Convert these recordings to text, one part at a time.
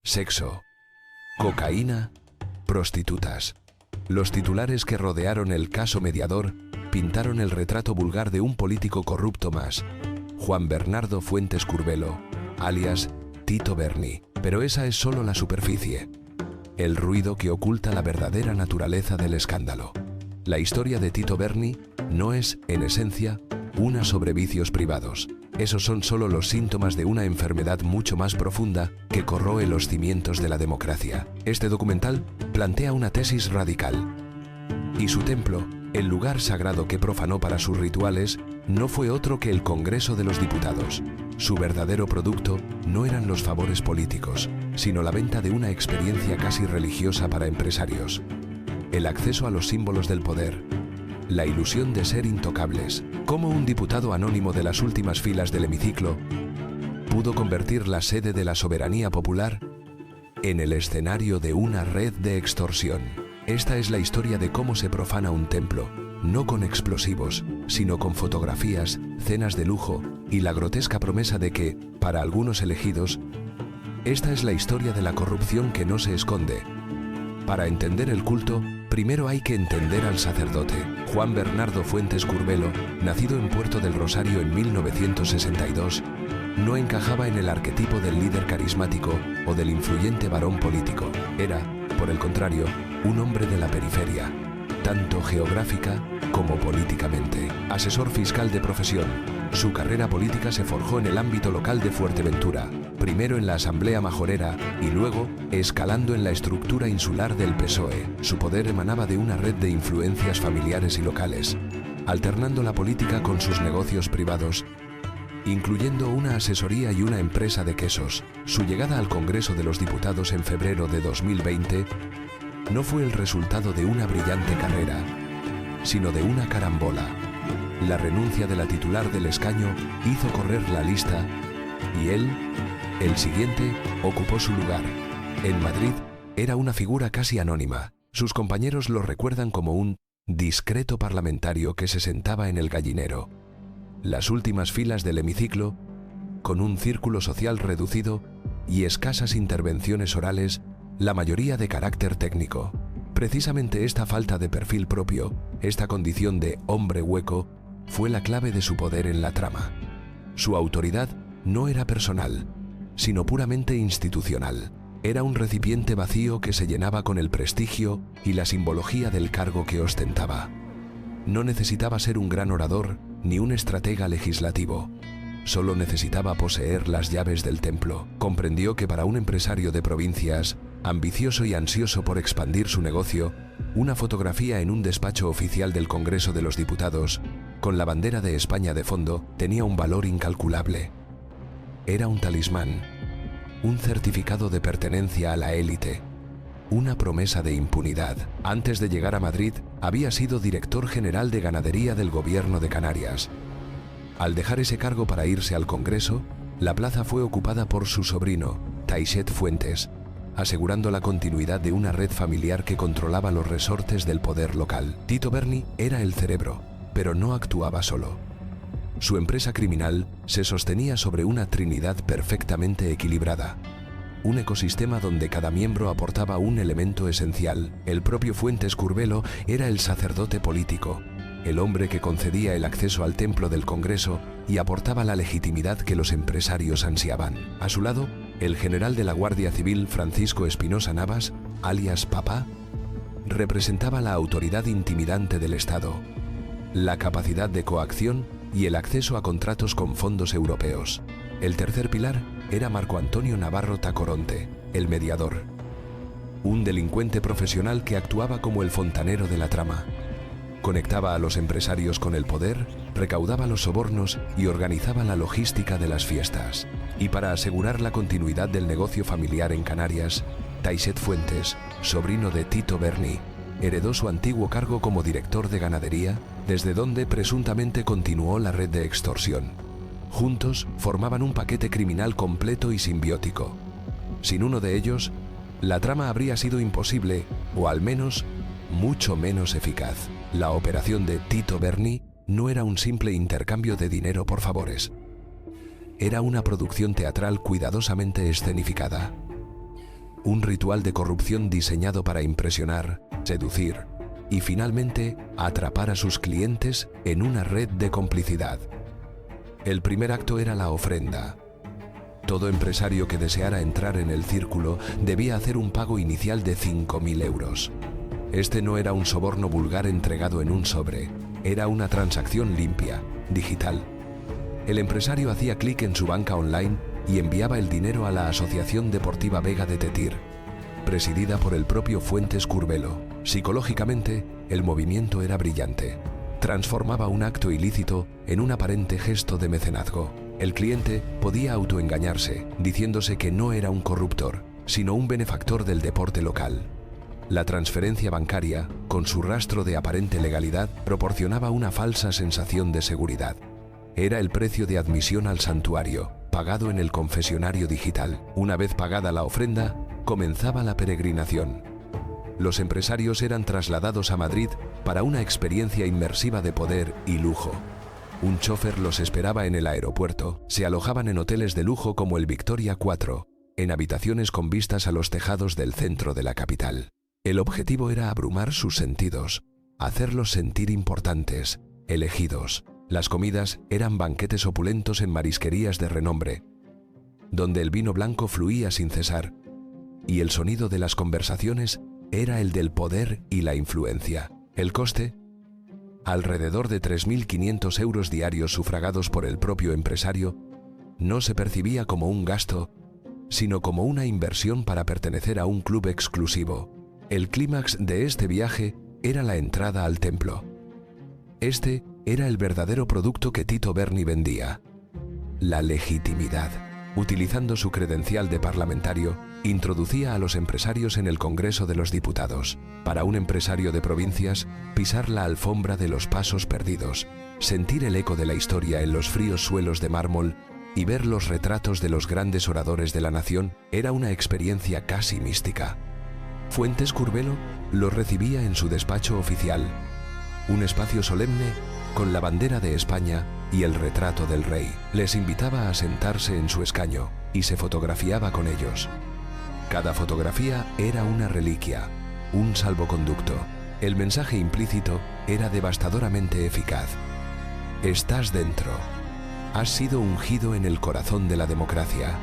sexo, cocaína, prostitutas. Los titulares que rodearon el caso Mediador pintaron el retrato vulgar de un político corrupto más, Juan Bernardo Fuentes Curbelo, alias Tito Berni. Pero esa es solo la superficie, el ruido que oculta la verdadera naturaleza del escándalo. La historia de Tito Berni no es, en esencia, una sobre vicios privados. Esos son solo los síntomas de una enfermedad mucho más profunda que corroe los cimientos de la democracia. Este documental plantea una tesis radical. Y su templo, el lugar sagrado que profanó para sus rituales, no fue otro que el Congreso de los Diputados. Su verdadero producto no eran los favores políticos, sino la venta de una experiencia casi religiosa para empresarios. El acceso a los símbolos del poder, la ilusión de ser intocables. Cómo un diputado anónimo de las últimas filas del hemiciclo pudo convertir la sede de la soberanía popular en el escenario de una red de extorsión. Esta es la historia de cómo se profana un templo, no con explosivos, sino con fotografías, cenas de lujo y la grotesca promesa de que, para algunos elegidos, esta es la historia de la corrupción que no se esconde. Para entender el culto, primero hay que entender al sacerdote. Juan Bernardo Fuentes Curbelo, nacido en Puerto del Rosario en 1962, no encajaba en el arquetipo del líder carismático o del influyente varón político. Era, por el contrario, un hombre de la periferia, tanto geográfica como políticamente. Asesor fiscal de profesión, su carrera política se forjó en el ámbito local de Fuerteventura, primero en la Asamblea Majorera y luego escalando en la estructura insular del PSOE. Su poder emanaba de una red de influencias familiares y locales, alternando la política con sus negocios privados, incluyendo una asesoría y una empresa de quesos. Su llegada al Congreso de los Diputados en febrero de 2020 no fue el resultado de una brillante carrera, sino de una carambola. La renuncia de la titular del escaño hizo correr la lista y él, el siguiente, ocupó su lugar. En Madrid era una figura casi anónima. Sus compañeros lo recuerdan como un discreto parlamentario que se sentaba en el gallinero, las últimas filas del hemiciclo, con un círculo social reducido y escasas intervenciones orales, la mayoría de carácter técnico. Precisamente esta falta de perfil propio, esta condición de hombre hueco, fue la clave de su poder en la trama. Su autoridad no era personal, sino puramente institucional. Era un recipiente vacío que se llenaba con el prestigio y la simbología del cargo que ostentaba. No necesitaba ser un gran orador ni un estratega legislativo. Solo necesitaba poseer las llaves del templo. Comprendió que para un empresario de provincias, ambicioso y ansioso por expandir su negocio, una fotografía en un despacho oficial del Congreso de los Diputados, con la bandera de España de fondo, tenía un valor incalculable. Era un talismán, un certificado de pertenencia a la élite, una promesa de impunidad. Antes de llegar a Madrid, había sido director general de ganadería del Gobierno de Canarias. Al dejar ese cargo para irse al Congreso, la plaza fue ocupada por su sobrino, Taixet Fuentes, asegurando la continuidad de una red familiar que controlaba los resortes del poder local. Tito Berni era el cerebro, pero no actuaba solo. Su empresa criminal se sostenía sobre una trinidad perfectamente equilibrada. Un ecosistema donde cada miembro aportaba un elemento esencial. El propio Fuentes Curbelo era el sacerdote político, el hombre que concedía el acceso al templo del Congreso y aportaba la legitimidad que los empresarios ansiaban. A su lado, el general de la Guardia Civil Francisco Espinosa Navas, alias Papá, representaba la autoridad intimidante del Estado, la capacidad de coacción y el acceso a contratos con fondos europeos. El tercer pilar era Marco Antonio Navarro Tacoronte, el mediador, un delincuente profesional que actuaba como el fontanero de la trama. Conectaba a los empresarios con el poder, recaudaba los sobornos y organizaba la logística de las fiestas. Y para asegurar la continuidad del negocio familiar en Canarias, Taixet Fuentes, sobrino de Tito Berni, heredó su antiguo cargo como director de ganadería, desde donde presuntamente continuó la red de extorsión. Juntos formaban un paquete criminal completo y simbiótico. Sin uno de ellos, la trama habría sido imposible, o al menos, mucho menos eficaz. La operación de Tito Berni no era un simple intercambio de dinero por favores. Era una producción teatral cuidadosamente escenificada. un ritual de corrupción diseñado para impresionar, seducir y finalmente atrapar a sus clientes en una red de complicidad. El primer acto era la ofrenda. Todo empresario que deseara entrar en el círculo debía hacer un pago inicial de 5.000 euros. Este no era un soborno vulgar entregado en un sobre, era una transacción limpia, digital. El empresario hacía clic en su banca online y enviaba el dinero a la Asociación Deportiva Vega de Tetir, presidida por el propio Fuentes Curbelo. Psicológicamente, el movimiento era brillante. Transformaba un acto ilícito en un aparente gesto de mecenazgo. El cliente podía autoengañarse, diciéndose que no era un corruptor, sino un benefactor del deporte local. La transferencia bancaria, con su rastro de aparente legalidad, proporcionaba una falsa sensación de seguridad. Era el precio de admisión al santuario, pagado en el confesionario digital. Una vez pagada la ofrenda, comenzaba la peregrinación. Los empresarios eran trasladados a Madrid para una experiencia inmersiva de poder y lujo. Un chofer los esperaba en el aeropuerto. Se alojaban en hoteles de lujo como el Victoria 4, en habitaciones con vistas a los tejados del centro de la capital. El objetivo era abrumar sus sentidos, hacerlos sentir importantes, elegidos. Las comidas eran banquetes opulentos en marisquerías de renombre, donde el vino blanco fluía sin cesar, y el sonido de las conversaciones era el del poder y la influencia. El coste, alrededor de 3.500 euros diarios sufragados por el propio empresario, no se percibía como un gasto, sino como una inversión para pertenecer a un club exclusivo. El clímax de este viaje era la entrada al templo. Este era el verdadero producto que Tito Berni vendía: la legitimidad. Utilizando su credencial de parlamentario, introducía a los empresarios en el Congreso de los Diputados. Para un empresario de provincias, pisar la alfombra de los pasos perdidos, sentir el eco de la historia en los fríos suelos de mármol y ver los retratos de los grandes oradores de la nación era una experiencia casi mística. Fuentes Curbelo los recibía en su despacho oficial, un espacio solemne con la bandera de España y el retrato del rey. Les invitaba a sentarse en su escaño y se fotografiaba con ellos. Cada fotografía era una reliquia, un salvoconducto. El mensaje implícito era devastadoramente eficaz. Estás dentro. Has sido ungido en el corazón de la democracia.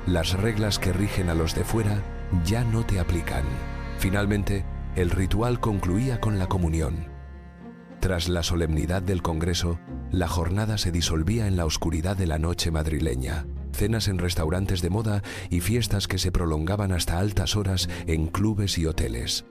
Las reglas que rigen a los de fuera ya no te aplican. Finalmente, el ritual concluía con la comunión. Tras la solemnidad del Congreso, la jornada se disolvía en la oscuridad de la noche madrileña. Cenas en restaurantes de moda y fiestas que se prolongaban hasta altas horas en clubes y hoteles.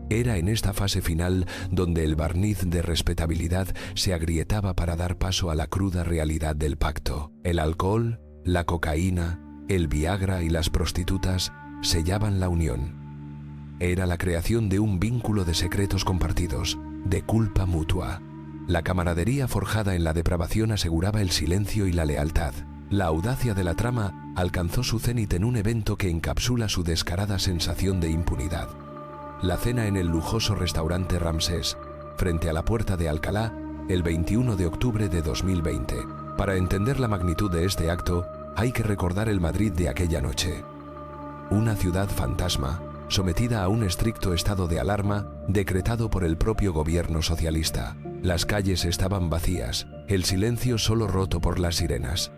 Era en esta fase final donde el barniz de respetabilidad se agrietaba para dar paso a la cruda realidad del pacto. El alcohol, la cocaína, el Viagra y las prostitutas sellaban la unión. Era la creación de un vínculo de secretos compartidos, de culpa mutua. La camaradería forjada en la depravación aseguraba el silencio y la lealtad. La audacia de la trama alcanzó su cenit en un evento que encapsula su descarada sensación de impunidad. La cena en el lujoso restaurante Ramsés, frente a la Puerta de Alcalá, el 21 de octubre de 2020. Para entender la magnitud de este acto, hay que recordar el Madrid de aquella noche. Una ciudad fantasma, sometida a un estricto estado de alarma decretado por el propio gobierno socialista. Las calles estaban vacías, el silencio solo roto por las sirenas,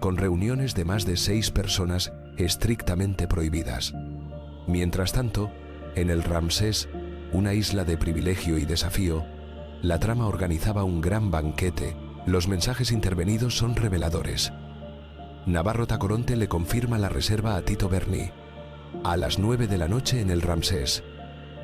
con reuniones de más de 6 personas estrictamente prohibidas. Mientras tanto, en el Ramsés, una isla de privilegio y desafío, la trama organizaba un gran banquete. Los mensajes intervenidos son reveladores. Navarro Tacoronte le confirma la reserva a Tito Berni. A las 9 de la noche en el Ramsés.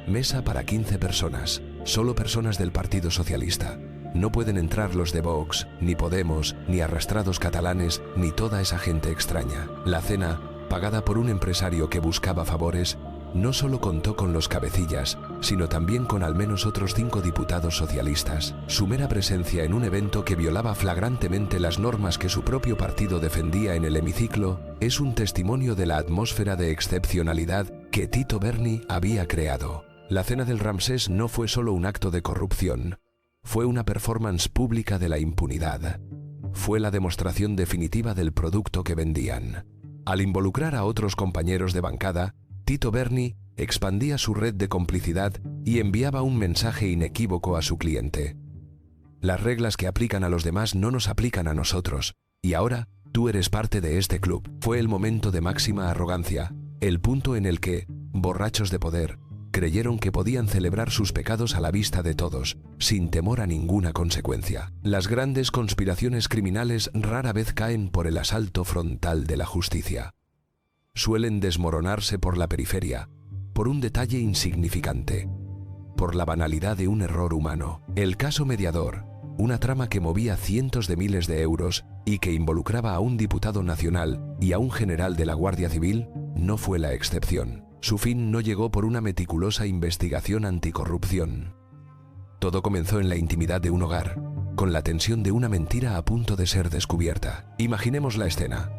Mesa para 15 personas, solo personas del Partido Socialista. No pueden entrar los de Vox, ni Podemos, ni arrastrados catalanes, ni toda esa gente extraña. La cena, pagada por un empresario que buscaba favores, no solo contó con los cabecillas, sino también con al menos otros 5 diputados socialistas. Su mera presencia en un evento que violaba flagrantemente las normas que su propio partido defendía en el hemiciclo es un testimonio de la atmósfera de excepcionalidad que Tito Berni había creado. La cena del Ramsés no fue solo un acto de corrupción, fue una performance pública de la impunidad. Fue la demostración definitiva del producto que vendían. Al involucrar a otros compañeros de bancada, Tito Berni expandía su red de complicidad y enviaba un mensaje inequívoco a su cliente. Las reglas que aplican a los demás no nos aplican a nosotros, y ahora tú eres parte de este club. Fue el momento de máxima arrogancia, el punto en el que, borrachos de poder, creyeron que podían celebrar sus pecados a la vista de todos, sin temor a ninguna consecuencia. Las grandes conspiraciones criminales rara vez caen por el asalto frontal de la justicia. Suelen desmoronarse por la periferia, por un detalle insignificante, por la banalidad de un error humano. El caso Mediador, una trama que movía cientos de miles de euros y que involucraba a un diputado nacional y a un general de la Guardia Civil, no fue la excepción. Su fin no llegó por una meticulosa investigación anticorrupción. Todo comenzó en la intimidad de un hogar, con la tensión de una mentira a punto de ser descubierta. Imaginemos la escena.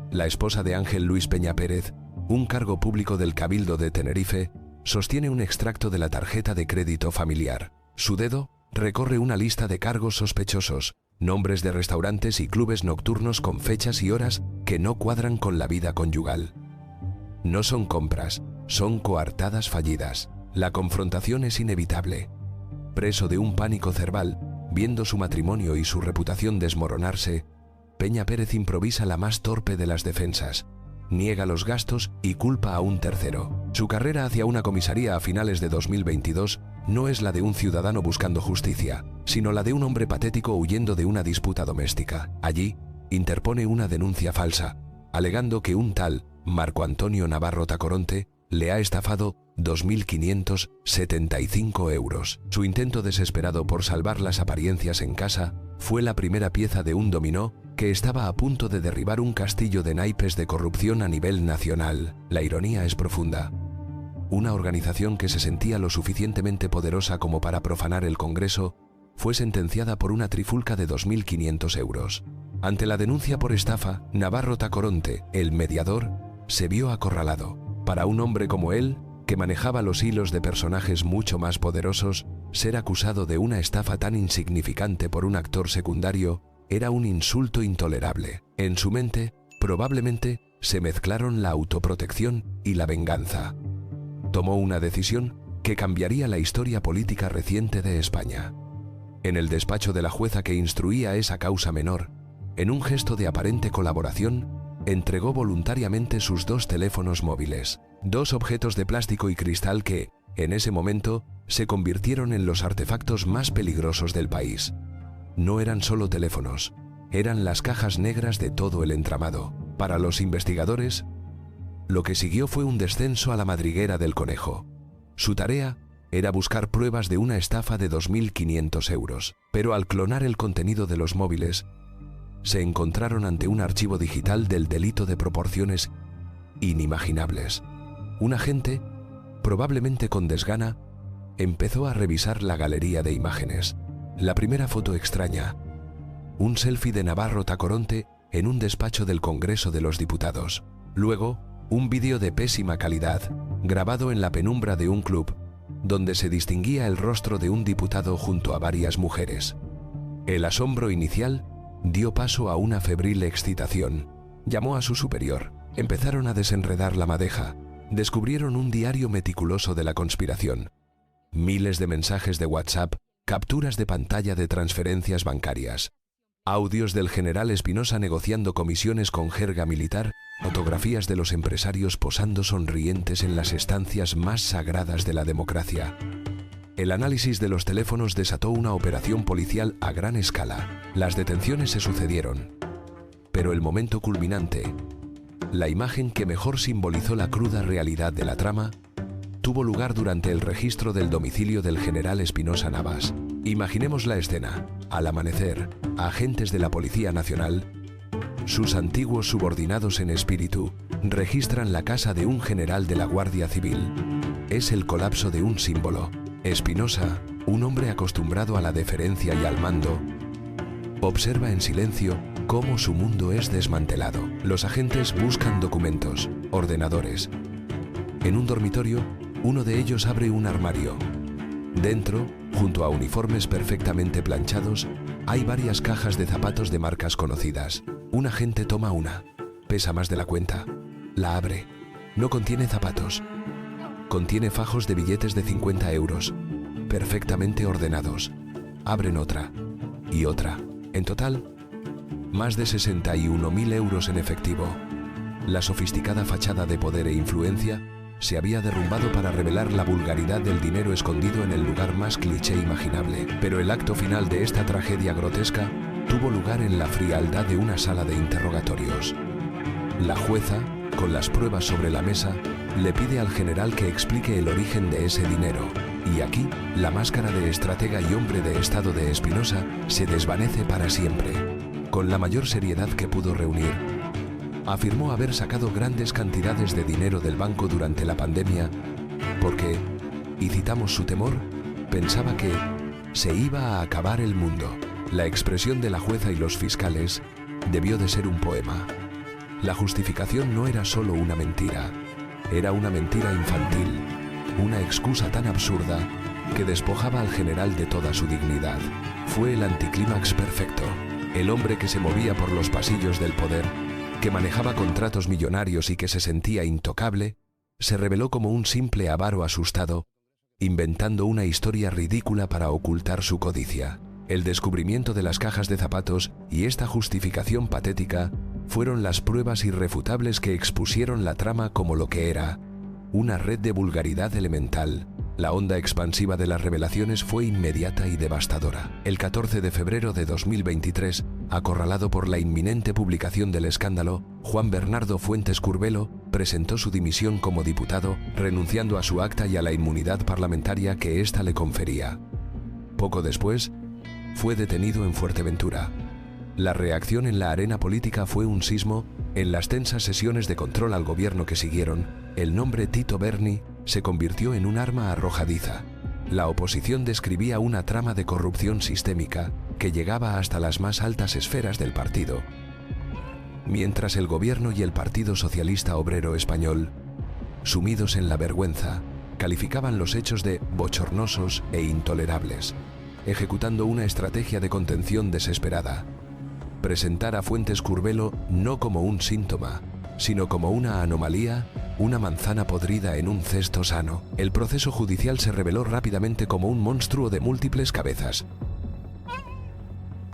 La esposa de Ángel Luis Peña Pérez, un cargo público del Cabildo de Tenerife, sostiene un extracto de la tarjeta de crédito familiar. Su dedo recorre una lista de cargos sospechosos, nombres de restaurantes y clubes nocturnos con fechas y horas que no cuadran con la vida conyugal. No son compras, son coartadas fallidas. La confrontación es inevitable. Preso de un pánico cerval, viendo su matrimonio y su reputación desmoronarse, Peña Pérez improvisa la más torpe de las defensas. Niega los gastos y culpa a un tercero. Su carrera hacia una comisaría a finales de 2022 no es la de un ciudadano buscando justicia, sino la de un hombre patético huyendo de una disputa doméstica. Allí, interpone una denuncia falsa, alegando que un tal Marco Antonio Navarro Tacoronte le ha estafado 2.575 euros. Su intento desesperado por salvar las apariencias en casa fue la primera pieza de un dominó que estaba a punto de derribar un castillo de naipes de corrupción a nivel nacional. La ironía es profunda. Una organización que se sentía lo suficientemente poderosa como para profanar el Congreso fue sentenciada por una trifulca de 2.500 euros. Ante la denuncia por estafa, Navarro Tacoronte, el mediador, se vio acorralado. Para un hombre como él, que manejaba los hilos de personajes mucho más poderosos, ser acusado de una estafa tan insignificante por un actor secundario era un insulto intolerable. En su mente, probablemente, se mezclaron la autoprotección y la venganza. Tomó una decisión que cambiaría la historia política reciente de España. En el despacho de la jueza que instruía esa causa menor, en un gesto de aparente colaboración, entregó voluntariamente sus 2 teléfonos móviles, 2 objetos de plástico y cristal que, en ese momento, se convirtieron en los artefactos más peligrosos del país. No eran solo teléfonos, eran las cajas negras de todo el entramado. Para los investigadores, lo que siguió fue un descenso a la madriguera del conejo. Su tarea era buscar pruebas de una estafa de 2.500 euros, pero al clonar el contenido de los móviles, se encontraron ante un archivo digital del delito de proporciones inimaginables. Un agente, probablemente con desgana, empezó a revisar la galería de imágenes. La primera foto extraña, un selfie de Navarro Tacoronte en un despacho del Congreso de los Diputados. Luego, un vídeo de pésima calidad, grabado en la penumbra de un club, donde se distinguía el rostro de un diputado junto a varias mujeres. El asombro inicial dio paso a una febril excitación. Llamó a su superior. Empezaron a desenredar la madeja. Descubrieron un diario meticuloso de la conspiración. Miles de mensajes de WhatsApp, capturas de pantalla de transferencias bancarias, audios del general Espinosa negociando comisiones con jerga militar, fotografías de los empresarios posando sonrientes en las estancias más sagradas de la democracia. El análisis de los teléfonos desató una operación policial a gran escala. Las detenciones se sucedieron. Pero el momento culminante, la imagen que mejor simbolizó la cruda realidad de la trama, tuvo lugar durante el registro del domicilio del general Espinosa Navas. Imaginemos la escena. Al amanecer, agentes de la Policía Nacional, sus antiguos subordinados en espíritu, registran la casa de un general de la Guardia Civil. Es el colapso de un símbolo. Espinosa, un hombre acostumbrado a la deferencia y al mando, observa en silencio cómo su mundo es desmantelado. Los agentes buscan documentos, ordenadores. En un dormitorio, uno de ellos abre un armario. Dentro, junto a uniformes perfectamente planchados, hay varias cajas de zapatos de marcas conocidas. Un agente toma una. Pesa más de la cuenta. La abre. No contiene zapatos. Contiene fajos de billetes de 50 euros, perfectamente ordenados. Abren otra y otra. En total, más de 61.000 euros en efectivo. La sofisticada fachada de poder e influencia se había derrumbado para revelar la vulgaridad del dinero escondido en el lugar más cliché imaginable. Pero el acto final de esta tragedia grotesca tuvo lugar en la frialdad de una sala de interrogatorios. La jueza, con las pruebas sobre la mesa, le pide al general que explique el origen de ese dinero. Y aquí, la máscara de estratega y hombre de Estado de Espinosa se desvanece para siempre. Con la mayor seriedad que pudo reunir, afirmó haber sacado grandes cantidades de dinero del banco durante la pandemia porque, y citamos su temor, pensaba que se iba a acabar el mundo. La expresión de la jueza y los fiscales debió de ser un poema. La justificación no era solo una mentira, era una mentira infantil, una excusa tan absurda que despojaba al general de toda su dignidad. Fue el anticlímax perfecto. El hombre que se movía por los pasillos del poder, que manejaba contratos millonarios y que se sentía intocable, se reveló como un simple avaro asustado, inventando una historia ridícula para ocultar su codicia. El descubrimiento de las cajas de zapatos y esta justificación patética fueron las pruebas irrefutables que expusieron la trama como lo que era: una red de vulgaridad elemental. La onda expansiva de las revelaciones fue inmediata y devastadora. El 14 de febrero de 2023, acorralado por la inminente publicación del escándalo, Juan Bernardo Fuentes Curbelo presentó su dimisión como diputado, renunciando a su acta y a la inmunidad parlamentaria que ésta le confería. Poco después, fue detenido en Fuerteventura. La reacción en la arena política fue un sismo. En las tensas sesiones de control al gobierno que siguieron, el nombre Tito Berni se convirtió en un arma arrojadiza. La oposición describía una trama de corrupción sistémica que llegaba hasta las más altas esferas del partido. Mientras el gobierno y el Partido Socialista Obrero Español, sumidos en la vergüenza, calificaban los hechos de bochornosos e intolerables, ejecutando una estrategia de contención desesperada. Presentar a Fuentes Curbelo no como un síntoma, sino como una anomalía, una manzana podrida en un cesto sano. El proceso judicial se reveló rápidamente como un monstruo de múltiples cabezas.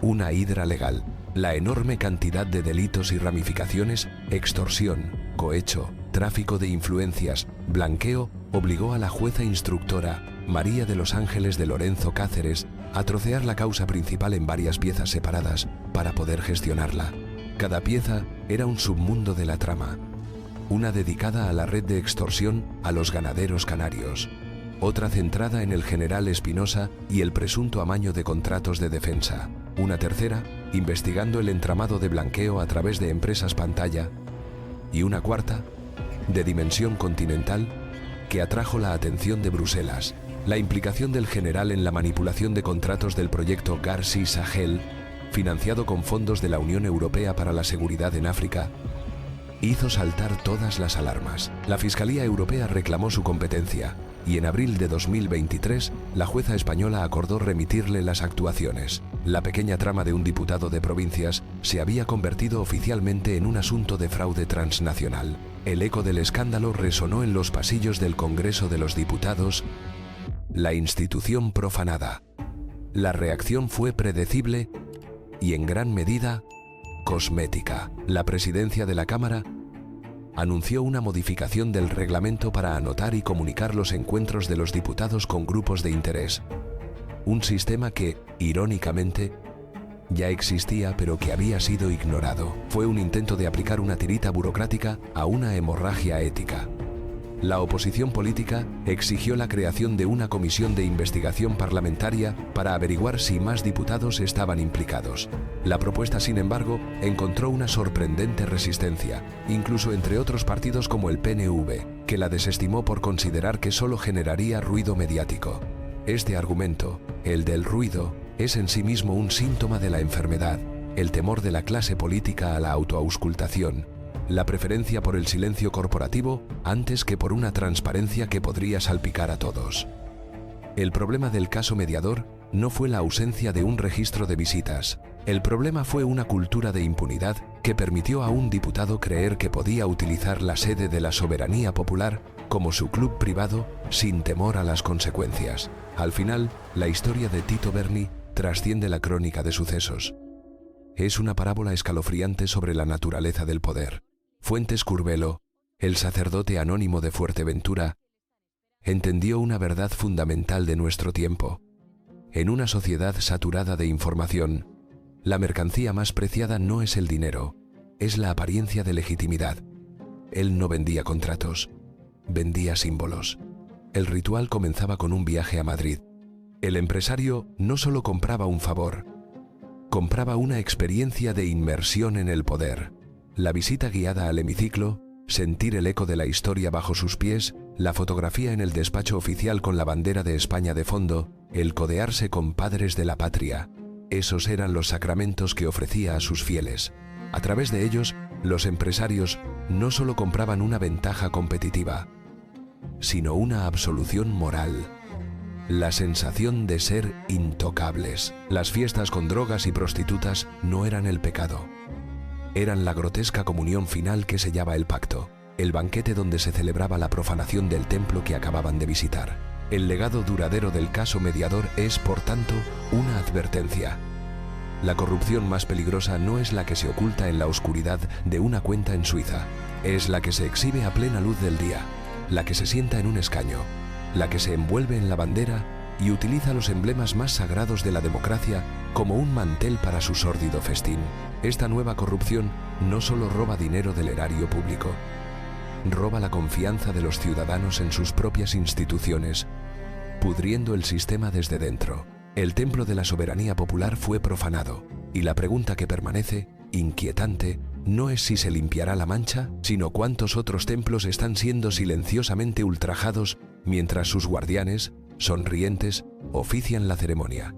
Una hidra legal. La enorme cantidad de delitos y ramificaciones, extorsión, cohecho, tráfico de influencias, blanqueo, obligó a la jueza instructora, María de los Ángeles de Lorenzo Cáceres, a trocear la causa principal en varias piezas separadas para poder gestionarla. Cada pieza era un submundo de la trama. Una dedicada a la red de extorsión a los ganaderos canarios, otra centrada en el general Espinosa y el presunto amaño de contratos de defensa, una tercera investigando el entramado de blanqueo a través de empresas pantalla, y una cuarta, de dimensión continental, que atrajo la atención de Bruselas: la implicación del general en la manipulación de contratos del proyecto Garsi Sahel, financiado con fondos de la Unión Europea para la Seguridad en África, hizo saltar todas las alarmas. La Fiscalía Europea reclamó su competencia y en abril de 2023 la jueza española acordó remitirle las actuaciones. La pequeña trama de un diputado de provincias se había convertido oficialmente en un asunto de fraude transnacional. El eco del escándalo resonó en los pasillos del Congreso de los Diputados, la institución profanada. La reacción fue predecible y en gran medida cosmética. La presidencia de la Cámara anunció una modificación del reglamento para anotar y comunicar los encuentros de los diputados con grupos de interés. Un sistema que, irónicamente, ya existía pero que había sido ignorado. Fue un intento de aplicar una tirita burocrática a una hemorragia ética. La oposición política exigió la creación de una comisión de investigación parlamentaria para averiguar si más diputados estaban implicados. La propuesta, sin embargo, encontró una sorprendente resistencia, incluso entre otros partidos como el PNV, que la desestimó por considerar que solo generaría ruido mediático. Este argumento, el del ruido, es en sí mismo un síntoma de la enfermedad, el temor de la clase política a la autoauscultación, la preferencia por el silencio corporativo antes que por una transparencia que podría salpicar a todos. El problema del caso mediador no fue la ausencia de un registro de visitas, El problema fue una cultura de impunidad que permitió a un diputado creer que podía utilizar la sede de la soberanía popular como su club privado sin temor a las consecuencias. Al final, la historia de Tito Berni trasciende la crónica de sucesos. Es una parábola escalofriante sobre la naturaleza del poder. Fuentes Curbelo, el sacerdote anónimo de Fuerteventura, entendió una verdad fundamental de nuestro tiempo. En una sociedad saturada de información, la mercancía más preciada no es el dinero, es la apariencia de legitimidad. Él no vendía contratos, vendía símbolos. El ritual comenzaba con un viaje a Madrid. El empresario no solo compraba un favor, compraba una experiencia de inmersión en el poder. La visita guiada al hemiciclo, sentir el eco de la historia bajo sus pies, la fotografía en el despacho oficial con la bandera de España de fondo, el codearse con padres de la patria. Esos eran los sacramentos que ofrecía a sus fieles. A través de ellos, los empresarios no solo compraban una ventaja competitiva, sino una absolución moral. La sensación de ser intocables. Las fiestas con drogas y prostitutas no eran el pecado. Eran la grotesca comunión final que sellaba el pacto, el banquete donde se celebraba la profanación del templo que acababan de visitar. El legado duradero del caso Mediador es, por tanto, una advertencia. La corrupción más peligrosa no es la que se oculta en la oscuridad de una cuenta en Suiza, es la que se exhibe a plena luz del día, la que se sienta en un escaño, la que se envuelve en la bandera y utiliza los emblemas más sagrados de la democracia como un mantel para su sórdido festín. Esta nueva corrupción no solo roba dinero del erario público, roba la confianza de los ciudadanos en sus propias instituciones, pudriendo el sistema desde dentro. El templo de la soberanía popular fue profanado, y la pregunta que permanece, inquietante, no es si se limpiará la mancha, sino cuántos otros templos están siendo silenciosamente ultrajados mientras sus guardianes, sonrientes, ofician la ceremonia.